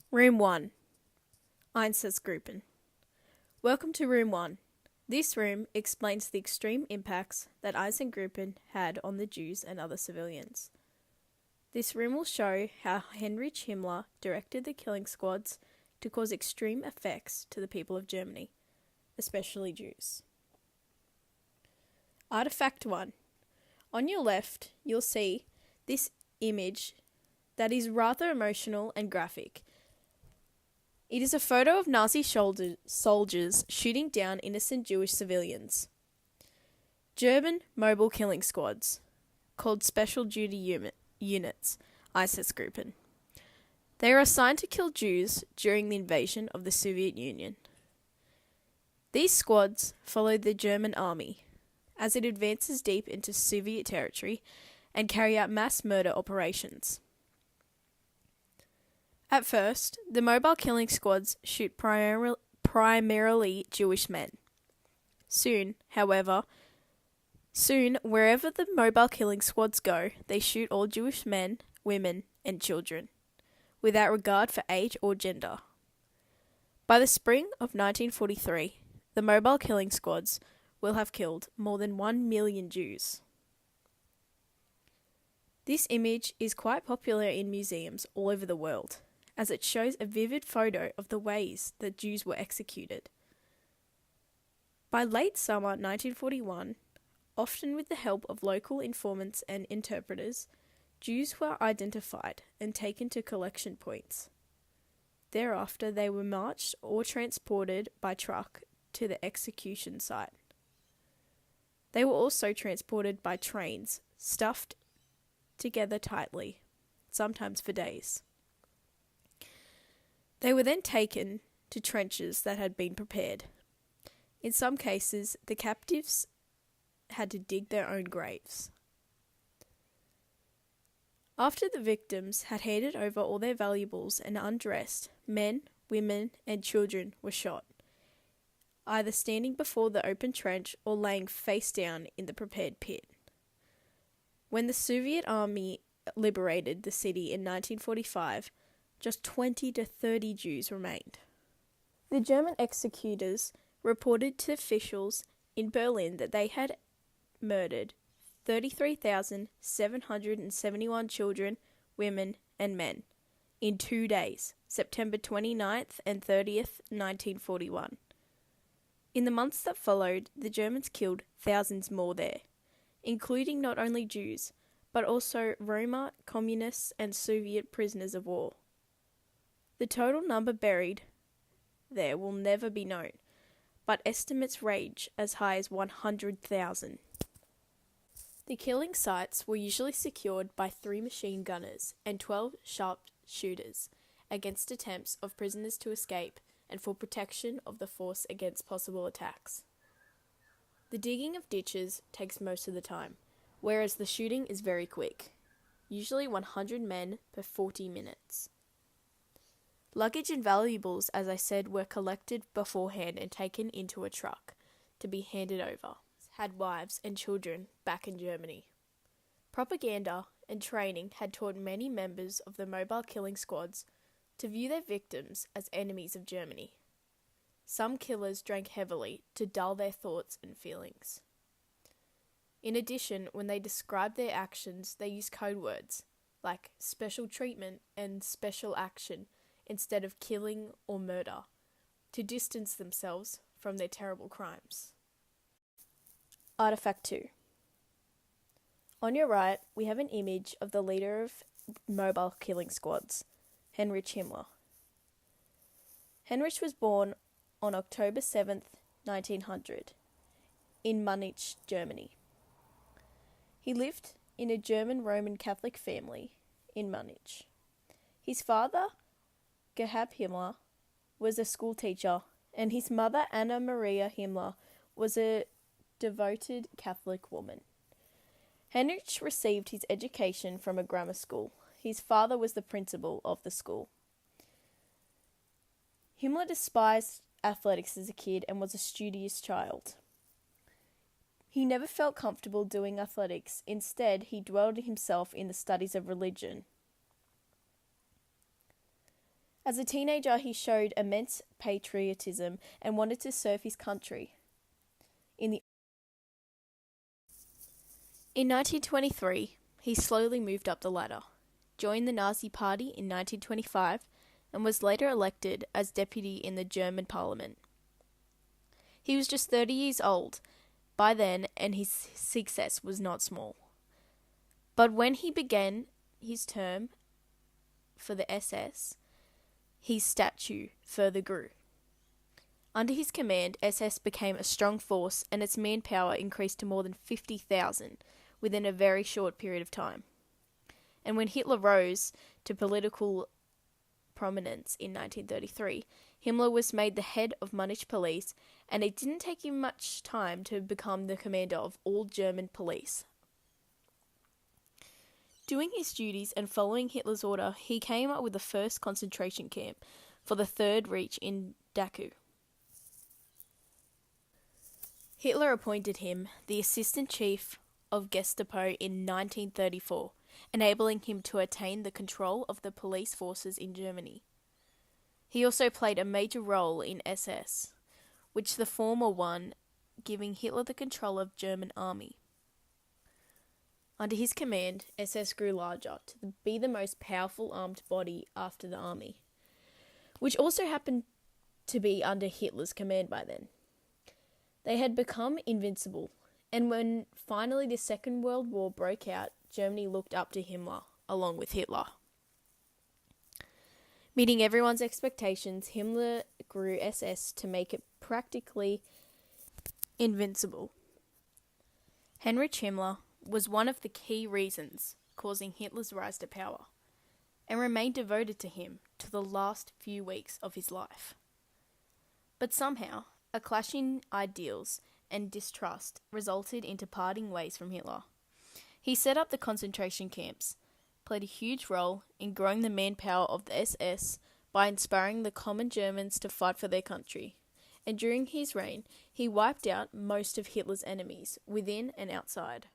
Room 1. Einsatzgruppen. Welcome to Room 1. This room explains the extreme impacts that Einsatzgruppen had on the Jews and other civilians. This room will show how Heinrich Himmler directed the killing squads to cause extreme effects to the people of Germany, especially Jews. Artifact 1. On your left, you'll see this image that is rather emotional and graphic. It is a photo of Nazi soldiers shooting down innocent Jewish civilians. German mobile killing squads, called Special Duty Units, Einsatzgruppen. They are assigned to kill Jews during the invasion of the Soviet Union. These squads follow the German army as it advances deep into Soviet territory and carry out mass murder operations. At first, the mobile killing squads shoot primarily Jewish men. Soon, wherever the mobile killing squads go, they shoot all Jewish men, women, and children, without regard for age or gender. By the spring of 1943, the mobile killing squads will have killed more than 1 million Jews. This image is quite popular in museums all over the world, as it shows a vivid photo of the ways that Jews were executed. By late summer 1941, often with the help of local informants and interpreters, Jews were identified and taken to collection points. Thereafter, they were marched or transported by truck to the execution site. They were also transported by trains, stuffed together tightly, sometimes for days. They were then taken to trenches that had been prepared. In some cases, the captives had to dig their own graves. After the victims had handed over all their valuables and undressed, men, women, and children were shot, either standing before the open trench or laying face down in the prepared pit. When the Soviet army liberated the city in 1945, just 20 to 30 Jews remained. The German executors reported to officials in Berlin that they had murdered 33,771 children, women, and men in 2 days, September 29th and 30th, 1941. In the months that followed, the Germans killed thousands more there, including not only Jews, but also Roma, communists, and Soviet prisoners of war. The total number buried there will never be known, but estimates range as high as 100,000. The killing sites were usually secured by 3 machine gunners and 12 sharpshooters against attempts of prisoners to escape and for protection of the force against possible attacks. The digging of ditches takes most of the time, whereas the shooting is very quick, usually 100 men per 40 minutes. Luggage and valuables, as I said, were collected beforehand and taken into a truck to be handed over. Had wives and children back in Germany. Propaganda and training had taught many members of the mobile killing squads to view their victims as enemies of Germany. Some killers drank heavily to dull their thoughts and feelings. In addition, when they described their actions, they used code words like special treatment and special action instead of killing or murder to distance themselves from their terrible crimes. Artifact 2. On your right, we have an image of the leader of mobile killing squads, Heinrich Himmler. Heinrich was born on October 7th, 1900, in Munich, Germany. He lived in a German Roman Catholic family in Munich. His father, Gerhard Himmler, was a school teacher, and his mother, Anna Maria Himmler, was a devoted Catholic woman. Heinrich received his education from a grammar school. His father was the principal of the school. Himmler despised athletics as a kid and was a studious child. He never felt comfortable doing athletics. Instead, he dwelled himself in the studies of religion. As a teenager, he showed immense patriotism and wanted to serve his country. In 1923, he slowly moved up the ladder, joined the Nazi Party in 1925, and was later elected as deputy in the German parliament. He was just 30 years old by then, and his success was not small. But when he began his term for the SS, his stature further grew. Under his command, SS became a strong force, and its manpower increased to more than 50,000 within a very short period of time. And when Hitler rose to political prominence in 1933, Himmler was made the head of Munich police, and it didn't take him much time to become the commander of all German police. Doing his duties and following Hitler's order, he came up with the first concentration camp for the Third Reich in Dachau. Hitler appointed him the assistant chief of Gestapo in 1934, enabling him to attain the control of the police forces in Germany. He also played a major role in SS, which the former one giving Hitler the control of German army. Under his command, SS grew larger to be the most powerful armed body after the army, which also happened to be under Hitler's command by then. They had become invincible, and when finally the Second World War broke out, Germany looked up to Himmler, along with Hitler. Meeting everyone's expectations, Himmler grew SS to make it practically invincible. Heinrich Himmler was one of the key reasons causing Hitler's rise to power, and remained devoted to him to the last few weeks of his life. But somehow, a clash in ideals and distrust resulted into parting ways from Hitler. He set up the concentration camps, played a huge role in growing the manpower of the SS by inspiring the common Germans to fight for their country, and during his reign, he wiped out most of Hitler's enemies, within and outside.